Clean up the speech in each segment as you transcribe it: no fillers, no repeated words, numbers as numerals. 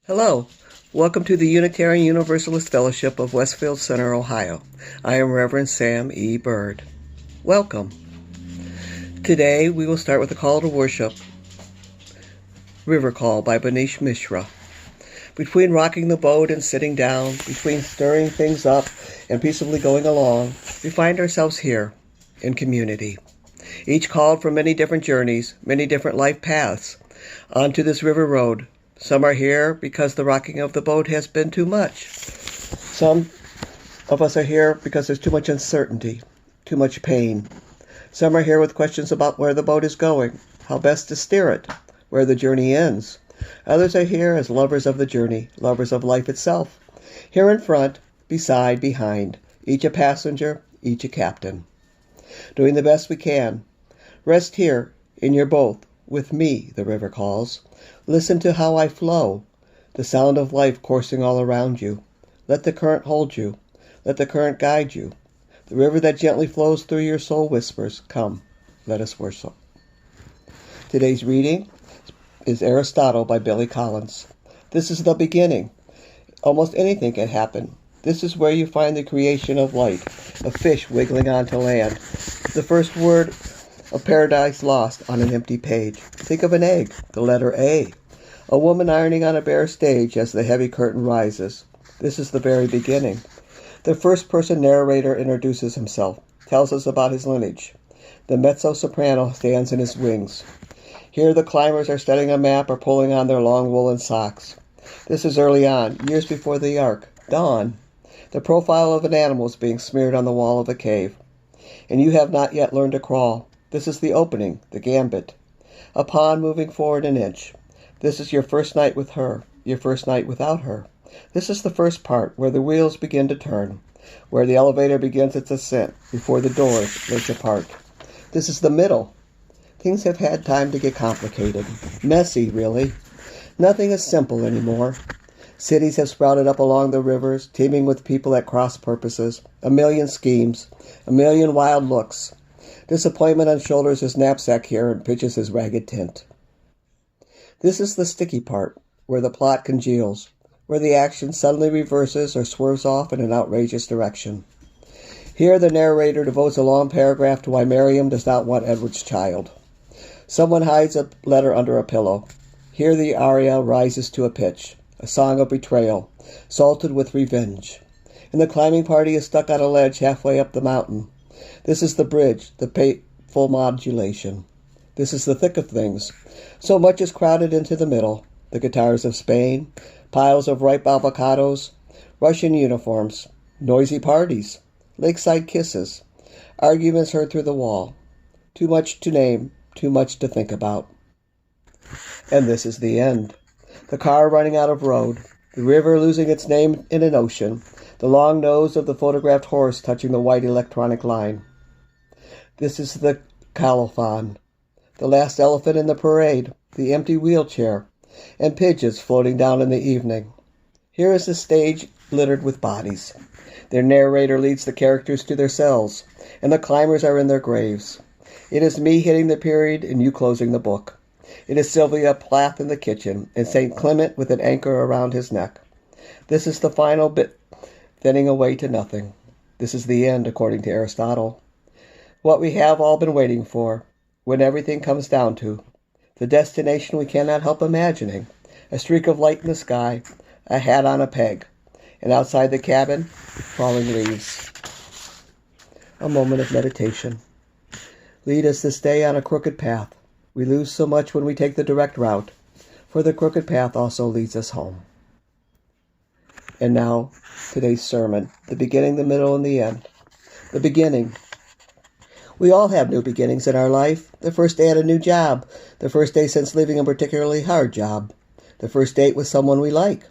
Hello. Welcome to the Unitarian Universalist Fellowship of Westfield Center, Ohio. I am Reverend Sam E. Bird. Welcome. Today we will start with a call to worship, River Call by Banish Mishra. Between rocking the boat and sitting down, between stirring things up and peaceably going along, we find ourselves here in community. Each called from many different journeys, many different life paths, onto this river road. Some are here because the rocking of the boat has been too much. Some of us are here because there's too much uncertainty, too much pain. Some are here with questions about where the boat is going, how best to steer it, where the journey ends. Others are here as lovers of the journey, lovers of life itself. Here in front, beside, behind, each a passenger, each a captain. Doing the best we can. Rest here in your boat, with me, the river calls. Listen to how I flow, the sound of life coursing all around you. Let the current hold you. Let the current guide you. The river that gently flows through your soul whispers, "Come, let us worship." Today's reading is Aristotle by Billy Collins. This is the beginning. Almost anything can happen. This is where you find the creation of light, a fish wiggling onto land, the first word of Paradise Lost on an empty page. Think of an egg, the letter A. A woman ironing on a bare stage as the heavy curtain rises. This is the very beginning. The first-person narrator introduces himself, tells us about his lineage. The mezzo-soprano stands in his wings. Here the climbers are studying a map or pulling on their long woolen socks. This is early on, years before the ark, dawn. The profile of an animal is being smeared on the wall of a cave. And you have not yet learned to crawl. This is the opening, the gambit. A pawn moving forward an inch. This is your first night with her, your first night without her. This is the first part, where the wheels begin to turn, where the elevator begins its ascent, before the doors lurch apart. This is the middle. Things have had time to get complicated. Messy, really. Nothing is simple anymore. Cities have sprouted up along the rivers, teeming with people at cross purposes, a million schemes, a million wild looks. Disappointment unshoulders his knapsack here and pitches his ragged tent. This is the sticky part, where the plot congeals, where the action suddenly reverses or swerves off in an outrageous direction. Here the narrator devotes a long paragraph to why Miriam does not want Edward's child. Someone hides a letter under a pillow. Here the aria rises to a pitch, a song of betrayal, salted with revenge. And the climbing party is stuck on a ledge halfway up the mountain. This is the bridge, the painful modulation. This is the thick of things. So much is crowded into the middle. The guitars of Spain, piles of ripe avocados, Russian uniforms, noisy parties, lakeside kisses, arguments heard through the wall. Too much to name, too much to think about. And this is the end. The car running out of road, the river losing its name in an ocean, the long nose of the photographed horse touching the white electronic line. This is the colophon, the last elephant in the parade, the empty wheelchair, and pigeons floating down in the evening. Here is the stage littered with bodies. Their narrator leads the characters to their cells, and the climbers are in their graves. It is me hitting the period and you closing the book. It is Sylvia Plath in the kitchen, and St. Clement with an anchor around his neck. This is the final bit, thinning away to nothing. This is the end, according to Aristotle. What we have all been waiting for, when everything comes down to. The destination we cannot help imagining. A streak of light in the sky, a hat on a peg, and outside the cabin, falling leaves. A moment of meditation. Lead us this day on a crooked path. We lose so much when we take the direct route, for the crooked path also leads us home. And now, today's sermon, the beginning, the middle, and the end. The beginning. We all have new beginnings in our life. The first day at a new job. The first day since leaving a particularly hard job. The first date with someone we like.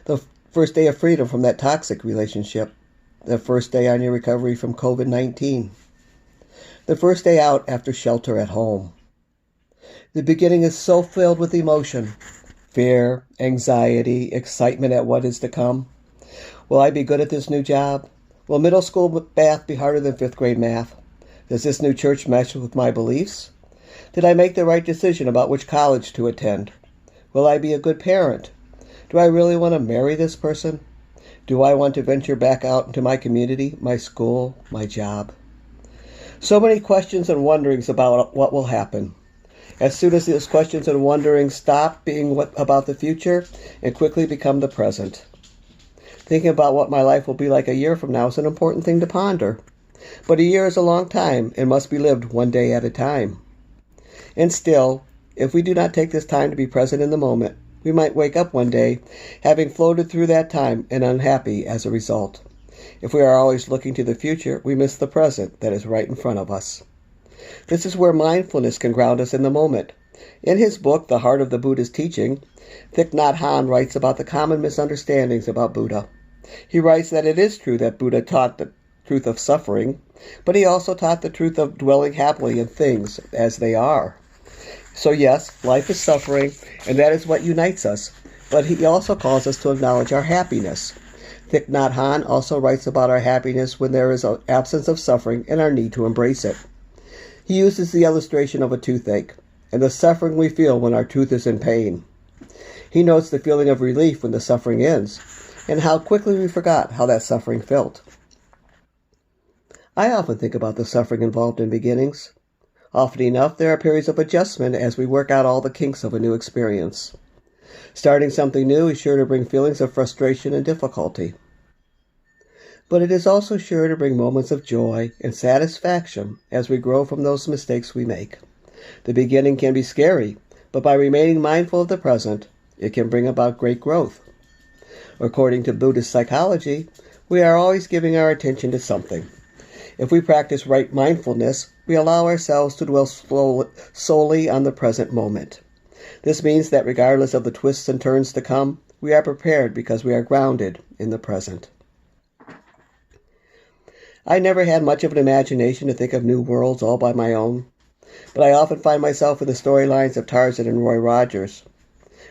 The first day of freedom from that toxic relationship. The first day on your recovery from COVID-19. The first day out after shelter at home. The beginning is so filled with emotion. Fear, anxiety, excitement at what is to come. Will I be good at this new job? Will middle school math be harder than 5th grade math? Does this new church mesh with my beliefs? Did I make the right decision about which college to attend? Will I be a good parent? Do I really want to marry this person? Do I want to venture back out into my community, my school, my job? So many questions and wonderings about what will happen. As soon as those questions and wonderings stop being about the future and quickly become the present. Thinking about what my life will be like a year from now is an important thing to ponder. But a year is a long time and must be lived one day at a time. And still, if we do not take this time to be present in the moment, we might wake up one day having floated through that time and unhappy as a result. If we are always looking to the future, we miss the present that is right in front of us. This is where mindfulness can ground us in the moment. In his book, The Heart of the Buddha's Teaching, Thich Nhat Hanh writes about the common misunderstandings about Buddha. He writes that it is true that Buddha taught the truth of suffering, but he also taught the truth of dwelling happily in things as they are. So yes, life is suffering, and that is what unites us, but he also calls us to acknowledge our happiness. Thich Nhat Hanh also writes about our happiness when there is an absence of suffering and our need to embrace it. He uses the illustration of a toothache and the suffering we feel when our tooth is in pain. He notes the feeling of relief when the suffering ends and how quickly we forgot how that suffering felt. I often think about the suffering involved in beginnings. Often enough, there are periods of adjustment as we work out all the kinks of a new experience. Starting something new is sure to bring feelings of frustration and difficulty. But it is also sure to bring moments of joy and satisfaction as we grow from those mistakes we make. The beginning can be scary, but by remaining mindful of the present, it can bring about great growth. According to Buddhist psychology, we are always giving our attention to something. If we practice right mindfulness, we allow ourselves to dwell solely on the present moment. This means that regardless of the twists and turns to come, we are prepared because we are grounded in the present. I never had much of an imagination to think of new worlds all by my own, but I often find myself in the storylines of Tarzan and Roy Rogers.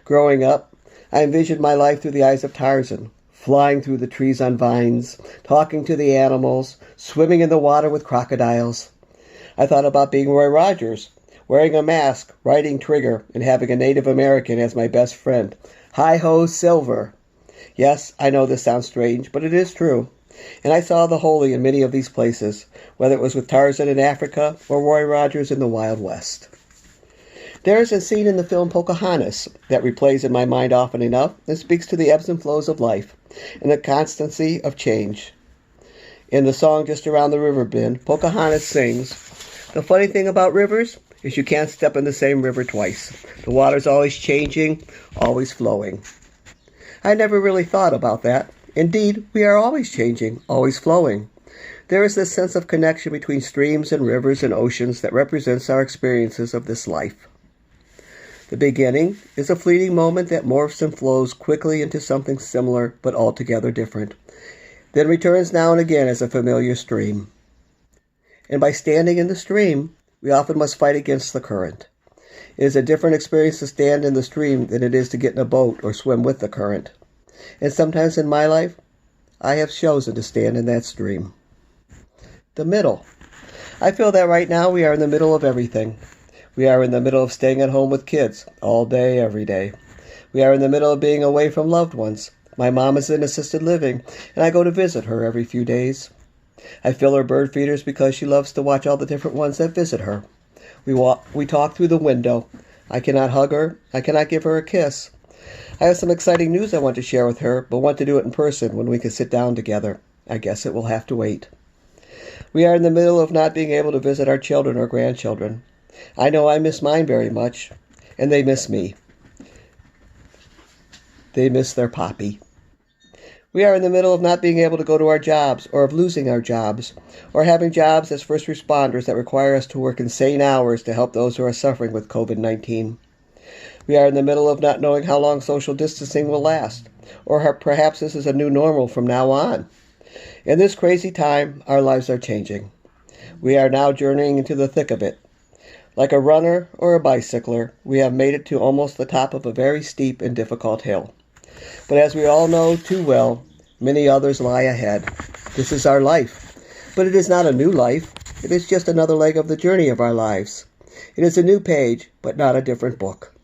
Growing up, I envisioned my life through the eyes of Tarzan, flying through the trees on vines, talking to the animals, swimming in the water with crocodiles. I thought about being Roy Rogers, wearing a mask, riding Trigger, and having a Native American as my best friend. Hi-ho, Silver! Yes, I know this sounds strange, but it is true. And I saw the holy in many of these places, whether it was with Tarzan in Africa or Roy Rogers in the Wild West. There is a scene in the film Pocahontas that replays in my mind often enough and speaks to the ebbs and flows of life and the constancy of change. In the song Just Around the River Bend, Pocahontas sings, "The funny thing about rivers is you can't step in the same river twice. The water's always changing, always flowing." I never really thought about that. Indeed, we are always changing, always flowing. There is this sense of connection between streams and rivers and oceans that represents our experiences of this life. The beginning is a fleeting moment that morphs and flows quickly into something similar but altogether different, then returns now and again as a familiar stream. And by standing in the stream, we often must fight against the current. It is a different experience to stand in the stream than it is to get in a boat or swim with the current. And sometimes in my life, I have chosen to stand in that stream. The middle. I feel that right now we are in the middle of everything. We are in the middle of staying at home with kids all day, every day. We are in the middle of being away from loved ones. My mom is in assisted living, and I go to visit her every few days. I fill her bird feeders because she loves to watch all the different ones that visit her. We talk through the window. I cannot hug her. I cannot give her a kiss. I have some exciting news I want to share with her, but want to do it in person when we can sit down together. I guess it will have to wait. We are in the middle of not being able to visit our children or grandchildren. I know I miss mine very much, and they miss me. They miss their Poppy. We are in the middle of not being able to go to our jobs, or of losing our jobs, or having jobs as first responders that require us to work insane hours to help those who are suffering with COVID-19. We are in the middle of not knowing how long social distancing will last, or perhaps this is a new normal from now on. In this crazy time, our lives are changing. We are now journeying into the thick of it. Like a runner or a bicycler, we have made it to almost the top of a very steep and difficult hill. But as we all know too well, many others lie ahead. This is our life. But it is not a new life. It is just another leg of the journey of our lives. It is a new page, but not a different book.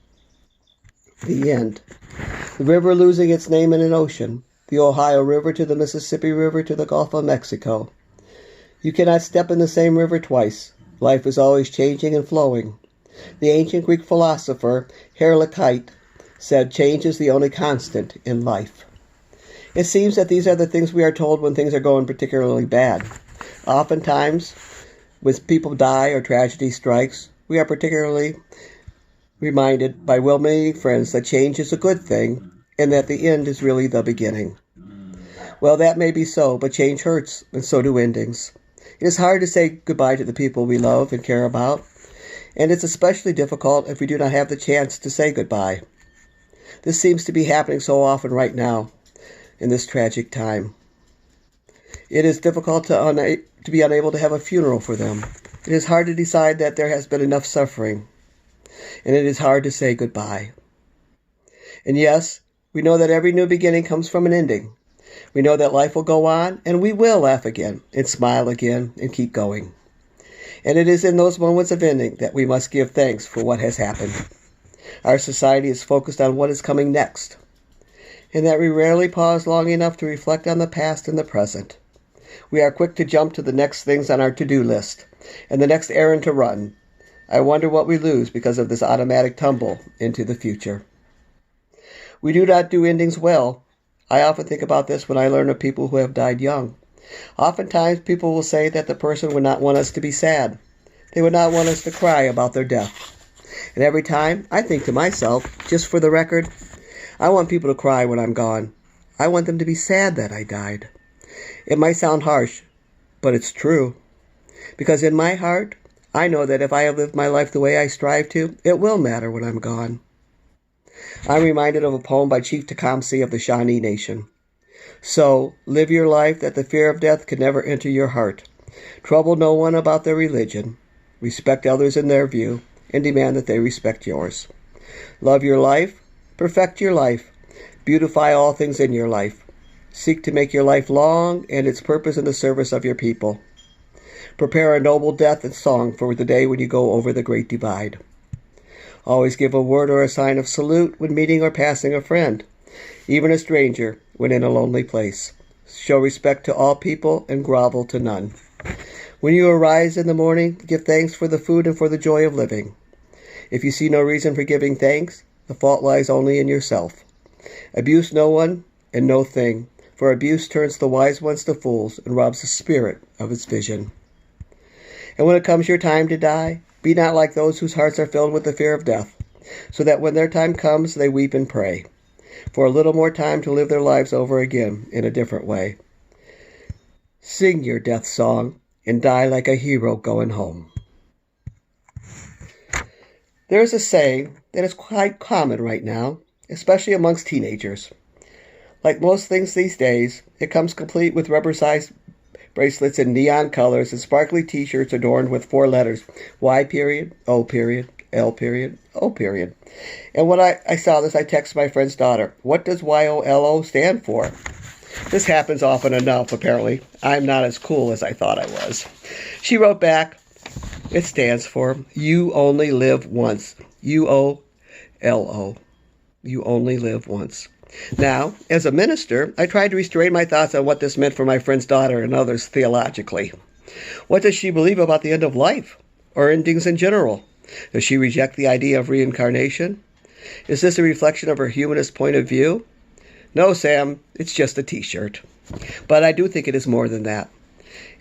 The end. The river losing its name in an ocean, the Ohio River to the Mississippi River to the Gulf of Mexico. You cannot step in the same river twice. Life is always changing and flowing. The ancient Greek philosopher Heraclite said change is the only constant in life. It seems that these are the things we are told when things are going particularly bad. Oftentimes, when people die or tragedy strikes, we are particularly reminded by well-meaning friends that change is a good thing and that the end is really the beginning. Well, that may be so, but change hurts, and so do endings. It is hard to say goodbye to the people we love and care about, and it's especially difficult if we do not have the chance to say goodbye. This seems to be happening so often right now in this tragic time. It is difficult to be unable to have a funeral for them. It is hard to decide that there has been enough suffering, and it is hard to say goodbye. And yes, we know that every new beginning comes from an ending. We know that life will go on, and we will laugh again, and smile again, and keep going. And it is in those moments of ending that we must give thanks for what has happened. Our society is focused on what is coming next, and that we rarely pause long enough to reflect on the past and the present. We are quick to jump to the next things on our to-do list, and the next errand to run. I wonder what we lose because of this automatic tumble into the future. We do not do endings well. I often think about this when I learn of people who have died young. Oftentimes people will say that the person would not want us to be sad. They would not want us to cry about their death. And every time I think to myself, just for the record, I want people to cry when I'm gone. I want them to be sad that I died. It might sound harsh, but it's true. Because in my heart, I know that if I have lived my life the way I strive to, it will matter when I'm gone. I'm reminded of a poem by Chief Tecumseh of the Shawnee Nation. So, live your life that the fear of death can never enter your heart. Trouble no one about their religion. Respect others in their view, and demand that they respect yours. Love your life. Perfect your life. Beautify all things in your life. Seek to make your life long and its purpose in the service of your people. Prepare a noble death and song for the day when you go over the great divide. Always give a word or a sign of salute when meeting or passing a friend, even a stranger when in a lonely place. Show respect to all people and grovel to none. When you arise in the morning, give thanks for the food and for the joy of living. If you see no reason for giving thanks, the fault lies only in yourself. Abuse no one and no thing, for abuse turns the wise ones to fools and robs the spirit of its vision. And when it comes your time to die, be not like those whose hearts are filled with the fear of death, so that when their time comes they weep and pray for a little more time to live their lives over again in a different way. Sing your death song and die like a hero going home. There is a saying that is quite common right now, especially amongst teenagers. Like most things these days, it comes complete with rubber-sized bracelets in neon colors and sparkly t-shirts adorned with 4 letters, Y period, O period, L period, O period. And when I saw this, I texted my friend's daughter, what does YOLO stand for? This happens often enough, apparently. I'm not as cool as I thought I was. She wrote back, it stands for You Only Live Once. UOLO. You only live once. Now, as a minister, I tried to restrain my thoughts on what this meant for my friend's daughter and others theologically. What does she believe about the end of life, or endings in general? Does she reject the idea of reincarnation? Is this a reflection of her humanist point of view? No, Sam, it's just a t-shirt. But I do think it is more than that.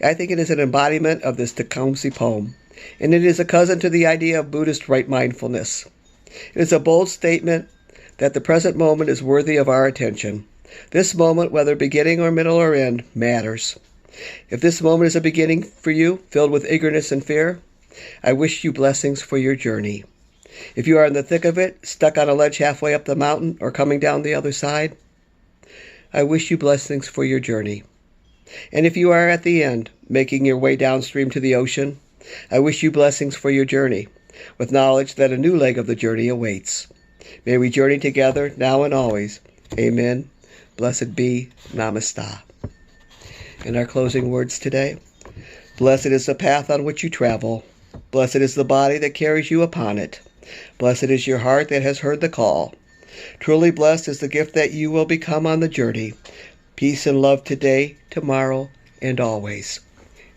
I think it is an embodiment of this Tecumseh poem, and it is a cousin to the idea of Buddhist right mindfulness. It is a bold statement that the present moment is worthy of our attention. This moment, whether beginning or middle or end, matters. If this moment is a beginning for you, filled with eagerness and fear, I wish you blessings for your journey. If you are in the thick of it, stuck on a ledge halfway up the mountain or coming down the other side, I wish you blessings for your journey. And if you are at the end, making your way downstream to the ocean, I wish you blessings for your journey, with knowledge that a new leg of the journey awaits. May we journey together, now and always. Amen. Blessed be. Namaste. In our closing words today, blessed is the path on which you travel. Blessed is the body that carries you upon it. Blessed is your heart that has heard the call. Truly blessed is the gift that you will become on the journey. Peace and love today, tomorrow, and always.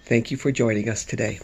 Thank you for joining us today.